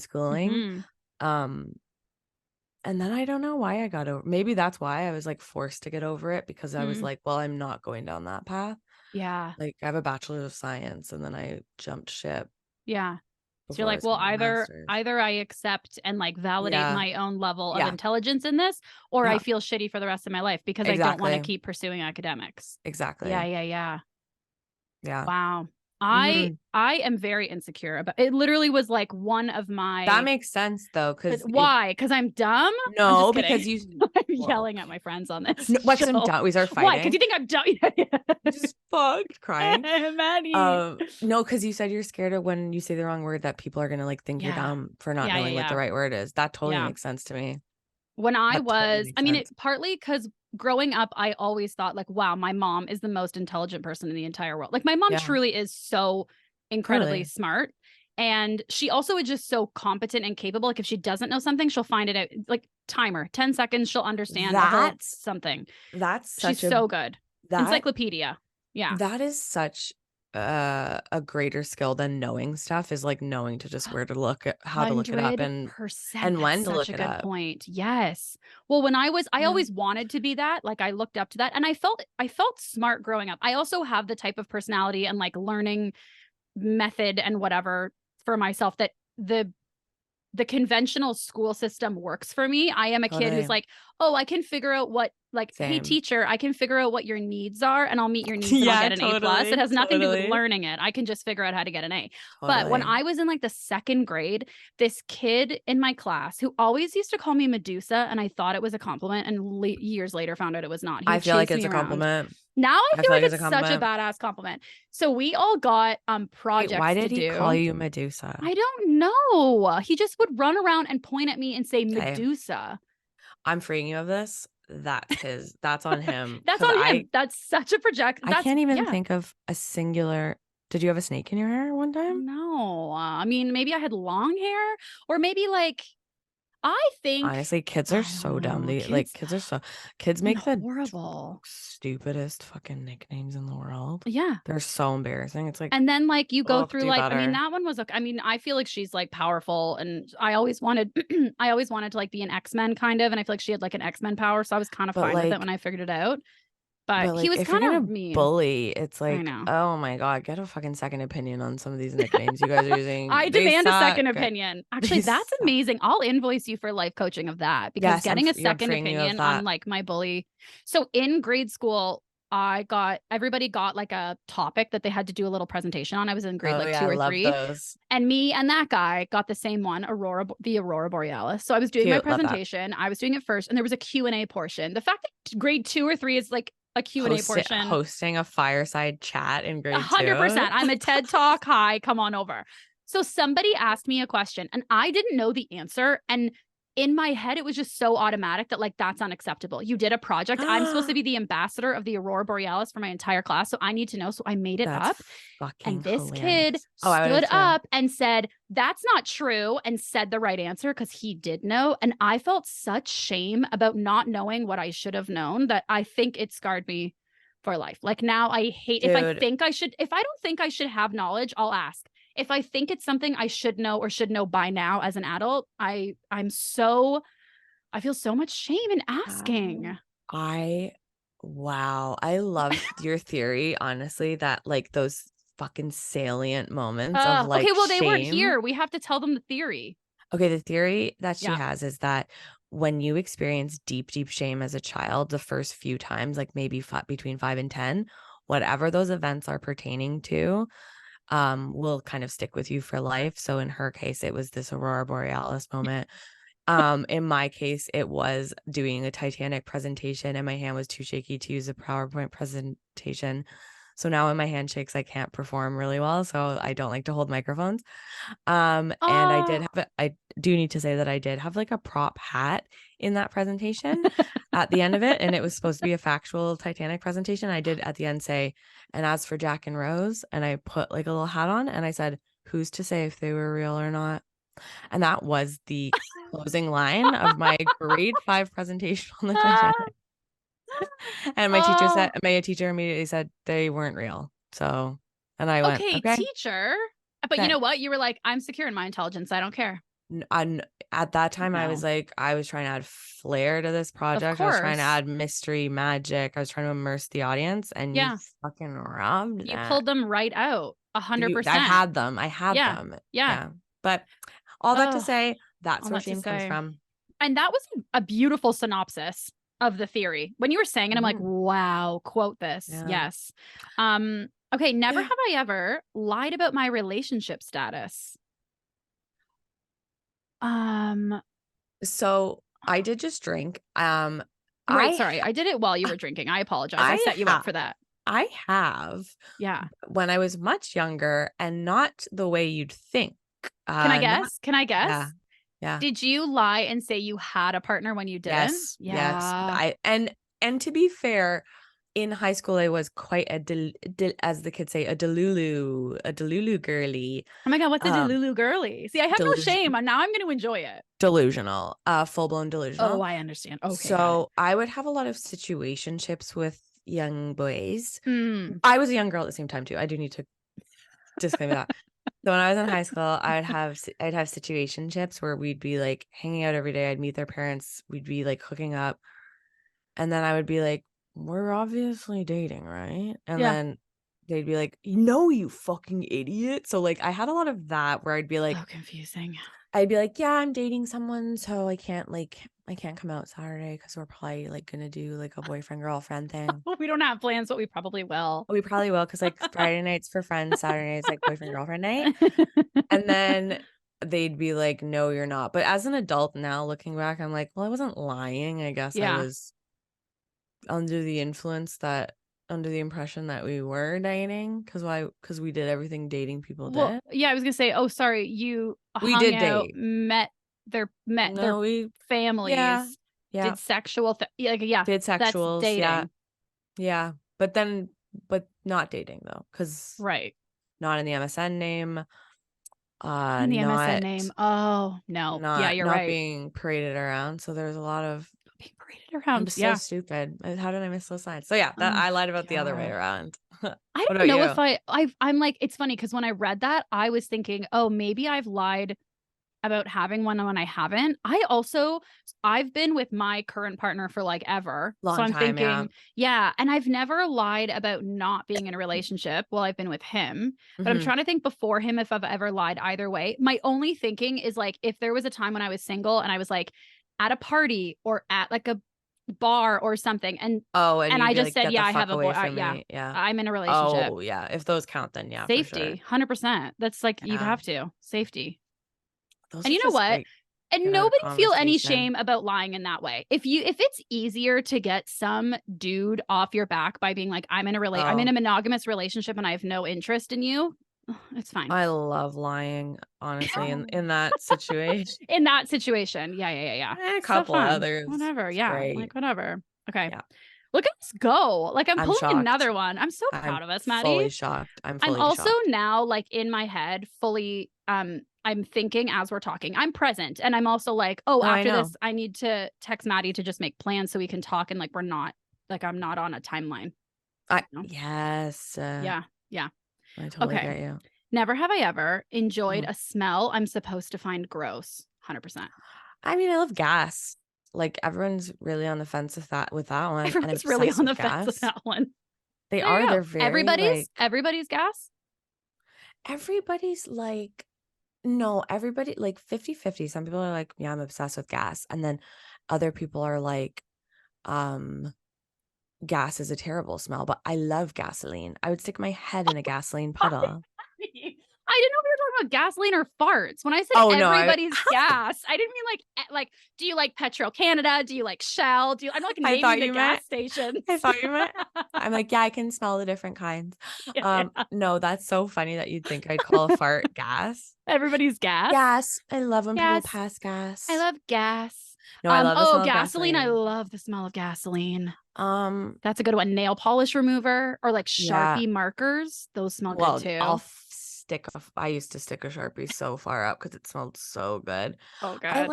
schooling. And then I don't know why I got over. Maybe that's why I was like forced to get over it because I was like, well, I'm not going down that path. Yeah. Like I have a bachelor's of science and then I jumped ship. Yeah. So you're like, well, either I accept and like validate my own level of intelligence in this, or I feel shitty for the rest of my life because I don't want to keep pursuing academics. Exactly. Yeah. Yeah. Wow. I am very insecure about it. Literally was like one of my. That makes sense though, because why? Because I'm dumb? No, I'm just because kidding. I'm yelling at my friends on this. No, why? Because I'm dumb. We start fighting. Why? Because you think I'm dumb? Just fucked crying. Maddie. No, because you said you're scared of when you say the wrong word that people are gonna like think you're dumb for not knowing what the right word is. That totally makes sense to me. When I was, I mean, it's partly because growing up, I always thought like, wow, my mom is the most intelligent person in the entire world. Like my mom truly is so incredibly smart. And she also is just so competent and capable. Like if she doesn't know something, she'll find it out. Like timer, 10 seconds, she'll understand something. She's so good. Encyclopedia. Yeah. That is such a greater skill than knowing stuff, is like knowing to just where to look at, how to look it up, and when to look it up. Such a good point. Yes. Well, when I always wanted to be that. Like I looked up to that, and I felt smart growing up. I also have the type of personality and like learning method and whatever for myself that the conventional school system works for me. I am a kid who's like, oh, I can figure out what, like, hey, teacher, I can figure out what your needs are and I'll meet your needs and I'll get an A+. It has nothing to do with learning it. I can just figure out how to get an A. But when I was in like the second grade, this kid in my class who always used to call me Medusa, and I thought it was a compliment, and years later found out it was not. I feel like it's a compliment. Now I feel like it's such a badass compliment. So we all got projects to do. Why did he call you Medusa? I don't know. He just would run around and point at me and say Medusa. I'm freeing you of this. That's on him. That's on him. That's such a projection. I can't even think of a singular. Did you have a snake in your hair one time? No. I mean, maybe I had long hair, or maybe like, I think honestly, kids are so dumb. Kids make the horrible, stupidest fucking nicknames in the world. Yeah, they're so embarrassing. It's like, and then like you go through like better. I mean, that one was I mean, I feel like she's like powerful, and I always wanted to like be an X-Men kind of, and I feel like she had like an X-Men power, so I was kind of fine with it when I figured it out. But he was kind of mean. Bully. It's like, oh my God, get a fucking second opinion on some of these nicknames you guys are using. I demand a second opinion. Actually, that's amazing. I'll invoice you for life coaching of that, because getting a second opinion on like my bully. So in grade school, everybody got like a topic that they had to do a little presentation on. I was in grade 2 or 3. And me and that guy got the same one, the Aurora Borealis. So I was doing my presentation. I was doing it first, and there was a Q&A portion. The fact that grade 2 or 3 is like a Q&A portion. Hosting a fireside chat in grade 2. 100%. I'm a TED Talk. Hi, come on over. So somebody asked me a question and I didn't know the answer. And in my head, it was just so automatic that like, that's unacceptable. You did a project. I'm supposed to be the ambassador of the Aurora Borealis for my entire class. So I need to know. So I made it up. And this kid stood up and said, that's not true, and said the right answer because he did know. And I felt such shame about not knowing what I should have known that I think it scarred me for life. Like now I hate, if I don't think I should have knowledge, I'll ask. If I think it's something I should know or should know by now as an adult, I feel so much shame in asking. I love your theory, honestly, that like those fucking salient moments of like, okay, well, they shame. weren't here. We have to tell them the theory. Okay, the theory that she has is that when you experience deep, deep shame as a child, the first few times, like maybe between 5 and 10, whatever those events are pertaining to, will kind of stick with you for life. So in her case, it was this Aurora Borealis moment. In my case, it was doing a Titanic presentation and my hand was too shaky to use a PowerPoint presentation. So now when my hand shakes, I can't perform really well. So I don't like to hold microphones. And I do need to say that I did have like a prop hat in that presentation at the end of it. And it was supposed to be a factual Titanic presentation. I did at the end say, and as for Jack and Rose, and I put like a little hat on and I said, who's to say if they were real or not? And that was the closing line of my grade 5 presentation on the Titanic. And my teacher immediately said they weren't real. So, and I went, okay, teacher. But you know what? You were like, I'm secure in my intelligence. I don't care. At that time, I was like, I was trying to add flair to this project. I was trying to add mystery, magic. I was trying to immerse the audience, and you fucking robbed. You pulled them right out. 100%. I had them. Yeah. But all that to say, that's where shame comes from. And that was a beautiful synopsis of the theory. When you were saying it, I'm like, wow, quote this. Yes. Okay, never have I ever lied about my relationship status. So I did just drink. Right, sorry. I did it while you were drinking. I apologize. I set you up for that. I have. Yeah. When I was much younger, and not the way you'd think. Can I guess? Can I guess? Yeah. Yeah. Did you lie and say you had a partner when you didn't? Yes. Yes. And to be fair, in high school, I was quite as the kids say, a delulu girly. Oh my God, what's a delulu girly? See, I have no shame, and now I'm going to enjoy it. Delusional, full-blown delusional. Oh, I understand. Okay. So I would have a lot of situationships with young boys. Mm. I was a young girl at the same time too. I do need to disclaim that. So when I was in high school, I'd have situationships where we'd be like hanging out every day. I'd meet their parents. We'd be like hooking up. And then I would be like, we're obviously dating, right? And then they'd be like, no, you fucking idiot. So like I had a lot of that where I'd be like, so confusing. I'd be like, yeah, I'm dating someone, so I can't come out Saturday because we're probably like gonna do like a boyfriend girlfriend thing. We don't have plans, but we probably will. We probably will, because like Friday nights for friends, Saturday nights like boyfriend girlfriend night. And then they'd be like, no, you're not. But as an adult now, looking back, I'm like, well, I wasn't lying. I guess I was under the impression that we were dating, because we did everything dating people did. Yeah, I was gonna say, oh, sorry, we hung did out, date, met their families, did sexual did sexuals, that's dating. Yeah, but not dating though, because not in the MSN name. In the MSN name. Oh no, you're right. Not being paraded around. So there's a lot of being paraded around. I'm so stupid. How did I miss those signs? So yeah, I lied about the other way around. I don't know if I'm like, it's funny because when I read that, I was thinking, oh, maybe I've lied about having one when I haven't. I've been with my current partner for like ever. Long so I'm time, thinking, and I've never lied about not being in a relationship while I've been with him. But I'm trying to think before him if I've ever lied either way. My only thinking is like, if there was a time when I was single and I was like at a party or at like a bar or something, and I just said, I have a boy. I'm in a relationship. Oh yeah, if those count, then yeah, safety, 100%. That's like you'd have to safety. Those and you know what? And nobody feel any shame about lying in that way. If it's easier to get some dude off your back by being like, I'm in a monogamous relationship and I have no interest in you, it's fine. I love lying, honestly, in that situation. In that situation. Yeah. And a couple others. Whatever. Yeah. Great. Like whatever. Okay. Yeah. Look at us go. Like I'm pulling shocked. Another one. I'm so proud of us, Maddie. Fully shocked. I'm also now like in my head fully I'm thinking as we're talking, I'm present. And I'm also like, after this, I need to text Maddie to just make plans so we can talk. And like, we're not like, I'm not on a timeline. Yes. Yeah. I totally get you. Never have I ever enjoyed a smell I'm supposed to find gross. 100%. I mean, I love gas. Like everyone's really on the fence with that one. Everyone's really on the fence with that one. They are. They're very everybody's gas. Everybody's like, no, everybody like 50-50. Some people are like, yeah, I'm obsessed with gas. And then other people are like, gas is a terrible smell, but I love gasoline. I would stick my head in a gasoline puddle. I didn't know if you were talking about gasoline or farts. When I said everybody's gas, I didn't mean like, do you like Petro Canada? Do you like Shell? I'm like naming the gas station. I thought you meant. I'm like, yeah, I can smell the different kinds. No, that's so funny that you'd think I'd call a fart gas. Everybody's gas. Gas. I love when people pass gas. I love gas. No, I love the smell of gasoline. I love the smell of gasoline. That's a good one. Nail polish remover or like Sharpie markers. Those smell good too. I used to stick a Sharpie so far up because it smelled so good. Oh god.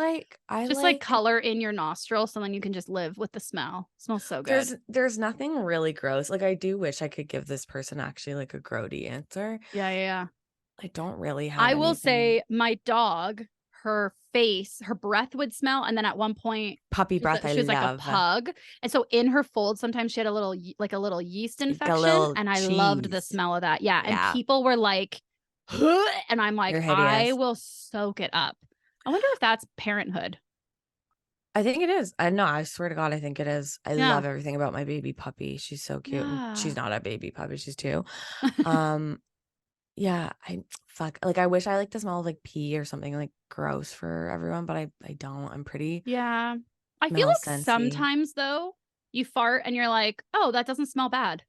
I just like color in your nostril so then you can just live with the smell. It smells so good. There's nothing really gross. Like I do wish I could give this person actually like a grody answer. Yeah. I don't really have I will say my dog, her breath would smell, and then at one point puppy breath. She was like a pug, and so in her folds sometimes she had a little yeast infection, and I loved the smell of that. Yeah, and people were like, and I'm like, I will soak it up. I wonder if that's parenthood. I think it is. I know. I swear to God, I think it is. I Yeah. love everything about my baby puppy. She's so cute. And Yeah. she's not a baby puppy. She's 2. Yeah, like I wish I like the smell of like pee or something like gross for everyone, but I don't. I'm pretty Yeah. I feel smell like sensey. sometimes though, you fart and you're like, oh, that doesn't smell bad.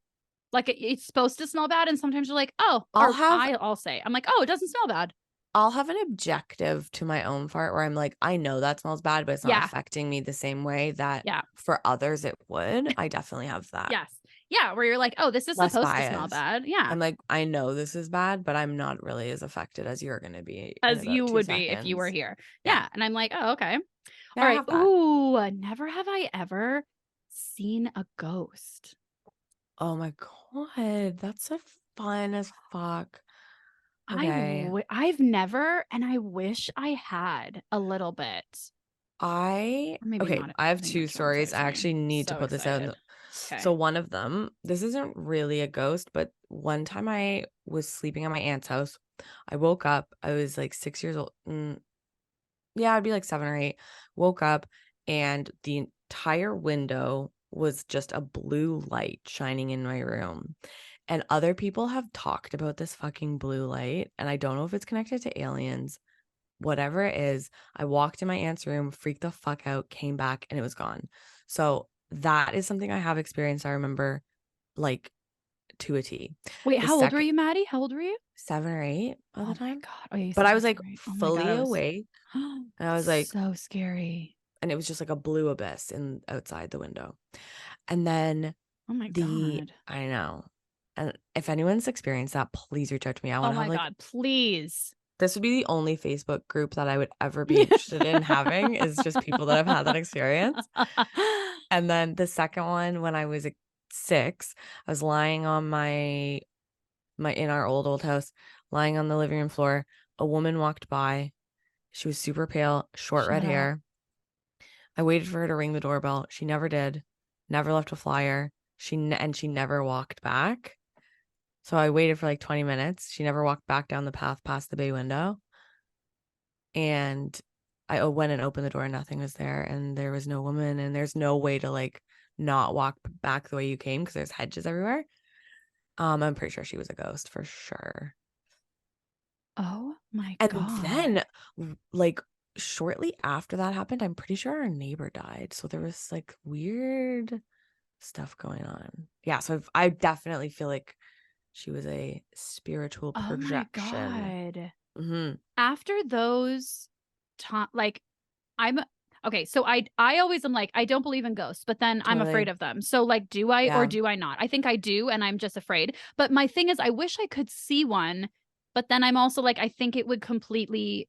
Like it's supposed to smell bad, and sometimes you're like, oh, I'll or have I'll say, I'm like, oh, it doesn't smell bad. I'll have an objective to my own fart where I'm like, I know that smells bad, but it's not Yeah. affecting me the same way that Yeah. for others it would. I definitely have that. Yes. Yeah. Where you're like, oh, this is Less supposed to smell bias. bad. Yeah. I'm like, I know this is bad, but I'm not really as affected as you're going to be in As about you 2 would be if you were seconds. here. Yeah. Yeah. And I'm like, oh, okay. Yeah, All I right. have that. Ooh, never have I ever seen a ghost. Oh my God. That's so fun as fuck. Okay. I've never, and I wish I had a little bit. Or maybe Okay, not I have too 2 much more. I'm so stories. I excited. actually need to So put this out. excited. So Okay. one of them, this isn't really a ghost, but one time I was sleeping at my aunt's house. I woke up. I was like 6 years old. Yeah, I'd be like 7 or 8. Woke up and the entire window was just a blue light shining in my room. And other people have talked about this fucking blue light, and I don't know if it's connected to aliens. Whatever it is, I walked in my aunt's room, freaked the fuck out, came back, and it was gone. So that is something I have experienced. I remember like to a T. Wait, The how old were second you, Maddie? How old were you? 7 or 8 Oh at the my time. God. Oh, yeah, you But said I was like 7 or 8. Oh my God. fully awake, and I was like, So scary. and it was just like a blue abyss in outside the window. And then Oh my God. I know. And if anyone's experienced that, please reach out to me. I Oh want to have my like, God. Please. this would be the only Facebook group that I would ever be interested in having, is just people that have had that experience. And then the second one, when I was 6, I was lying on my in our old house, lying on the living room floor. A woman walked by. She was super pale, short red Shut up. hair. I waited for her to ring the doorbell. She never did. Never left a flyer. She never walked back. So I waited for like 20 minutes. She never walked back down the path past the bay window. And I went and opened the door and nothing was there. And there was no woman. And there's no way to like not walk back the way you came because there's hedges everywhere. I'm pretty sure she was a ghost for sure. Oh my And God. then like shortly after that happened, I'm pretty sure our neighbor died. So there was like weird stuff going on. Yeah. So I definitely feel like she was a spiritual Oh my projection. God. Mm-hmm. After those like I'm okay, so I always am like, I don't believe in ghosts, but then I'm afraid Totally. of them. So like, do I or Yeah. do I not? I think I do, and I'm just afraid. But my thing is, I wish I could see one, but then I'm also like, I think it would completely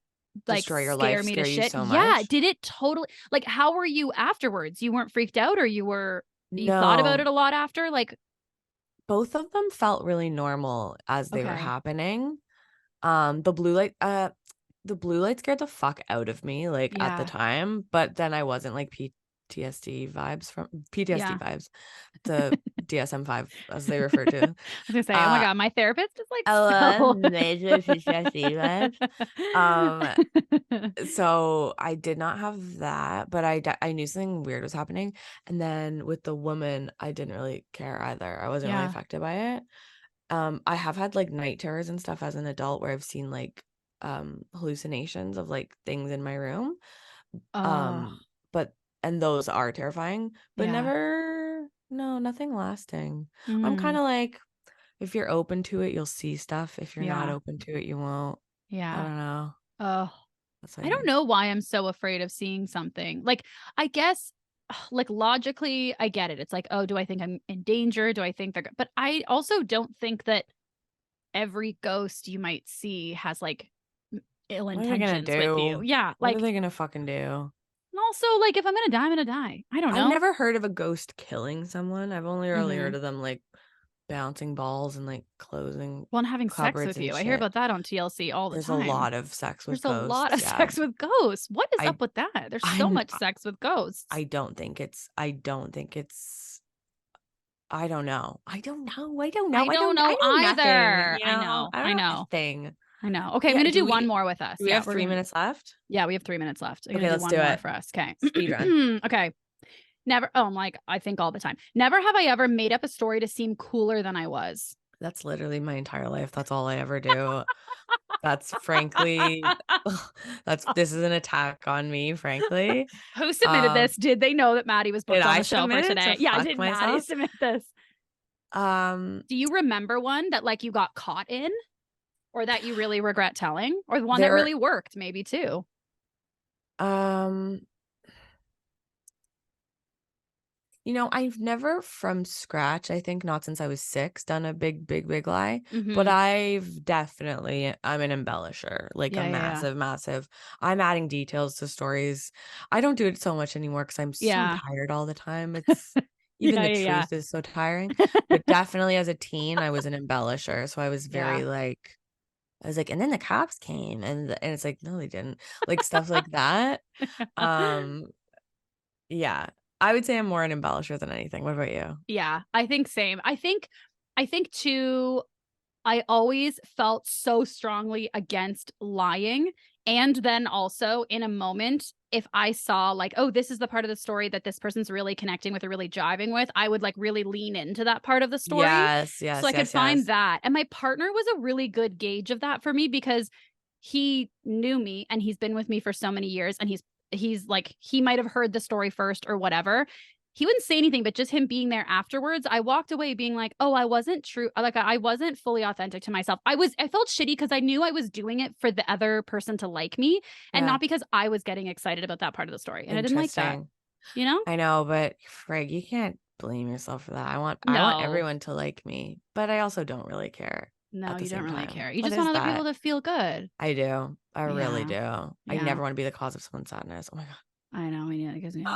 like Destroy your scare life, me to scare you shit. so Yeah, much. did it totally like how were you afterwards? You weren't freaked out or you thought about it No, a lot after? Like, both of them felt really normal as they were okay. happening. The blue light scared the fuck out of me like at the Yeah. time, but then I wasn't like PTSD Yeah. vibes, the DSM-5 as they refer to. I was gonna say, oh my Uh God, my therapist is like major PTSD vibes. Um So I did not have that, but I knew something weird was happening. And then with the woman, I didn't really care either. I wasn't really Yeah. affected by it. I have had like night terrors and stuff as an adult where I've seen like hallucinations of like things in my room. Oh, Um, but and those are terrifying, but yeah. nothing lasting. I'm kind Mm, of like, if you're open to it, you'll see stuff. If you're not yeah. open to it, you won't. I Yeah. don't know. Oh, That's what I I don't think. know why I'm so afraid of seeing something. Like, I guess, like, logically, I get it. It's like, oh, do I think I'm in danger? Do I think they're, but I also don't think that every ghost you might see has like ill What are they gonna intentions with you. do? Yeah. What are Like, they gonna fucking do? and also, like, if I'm gonna die, I'm gonna die. I don't I've know. never heard of a ghost killing someone. I've only really Hmm. heard of them like bouncing balls and like closing Well, and having sex cupboards with and you. I hear shit. about that on TLC all the There's a time. lot of sex with There's a lot of ghosts. Yeah. sex with ghosts. What is I up with that? There's so I'm much sex with ghosts. I don't know. I don't know. I don't I know. don't I know know nothing, either. you I know? know. I don't I know know. a thing. I know. Okay, I'm going to do one more with us. Do we have 3 minutes left? Yeah, we have 3 minutes left. Okay, let's do one it. For us. Okay. Speedrun. Okay. I think all the time. Never have I ever made up a story to seem cooler than I was. That's literally my entire life. That's all I ever do. That's frankly, this is an attack on me, frankly. Who submitted this? Did they know that Maddy was booked on the show for today? Did Maddy submit this? Do you remember one that like you got caught in or that you really regret telling or the one that really worked maybe too? I've never from scratch, I think not since I was 6, done a big lie, Mm-hmm. but I'm an embellisher, like a massive. I'm adding details to stories. I don't do it so much anymore because I'm so tired all the time. It's even the truth is so tiring, but definitely as a teen, I was an embellisher. So I was very like, and then the cops came and it's like, no, they didn't, like stuff like that. Yeah. I would say I'm more an embellisher than anything. What about you? Yeah, I think same. I think too, I always felt so strongly against lying. And then also in a moment, if I saw like, oh, this is the part of the story that this person's really connecting with or really jiving with, I would like really lean into that part of the story. Yes. So I could find that. And my partner was a really good gauge of that for me because he knew me and he's been with me for so many years and he's like, he might have heard the story first or whatever. He wouldn't say anything, but just him being there afterwards, I walked away being like, oh, I wasn't true. Like I wasn't fully authentic to myself. I felt shitty because I knew I was doing it for the other person to like me and not because I was getting excited about that part of the story. And I didn't like that, I know, but Frig, you can't blame yourself for that. I want everyone to like me, but I also don't really care. No, you don't really care. You just want other people to feel good. I do. I really do. Yeah. I never want to be the cause of someone's sadness. Oh my God. I know. It gives me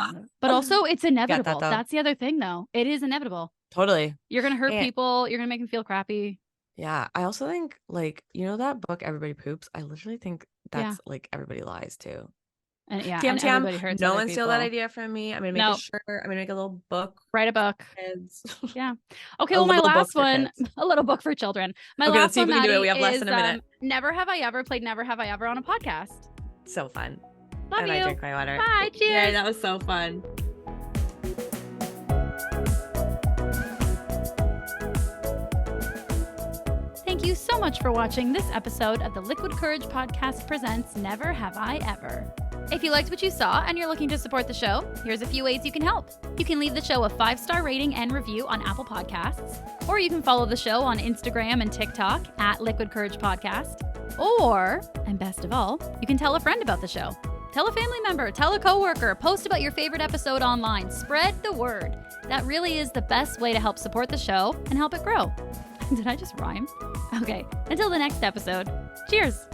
but also it's inevitable. That's the other thing though. It is inevitable. Totally. You're going to hurt people. You're going to make them feel crappy. Yeah. I also think like, that book, Everybody Poops. I literally think that's like Everybody Lies too. And everybody hurts. No one steal that idea from me. I'm gonna make a shirt. I'm gonna make a little book. Write a book. Yeah. Okay. Well, my last one, a little book for children. My last let's see one, if we can do it. We have is, less than a minute. Never have I ever played Never Have I Ever on a podcast. So fun. Love and you. I drink my water. Bye. Cheers. Yeah, that was so fun. Thank you so much for watching this episode of the Liquid Courage Podcast presents Never Have I Ever. If you liked what you saw and you're looking to support the show, here's a few ways you can help. You can leave the show a 5-star rating and review on Apple Podcasts, or you can follow the show on Instagram and TikTok at Liquid Courage Podcast, or, and best of all, you can tell a friend about the show. Tell a family member, tell a coworker, post about your favorite episode online. Spread the word. That really is the best way to help support the show and help it grow. Did I just rhyme? Okay, until the next episode, cheers.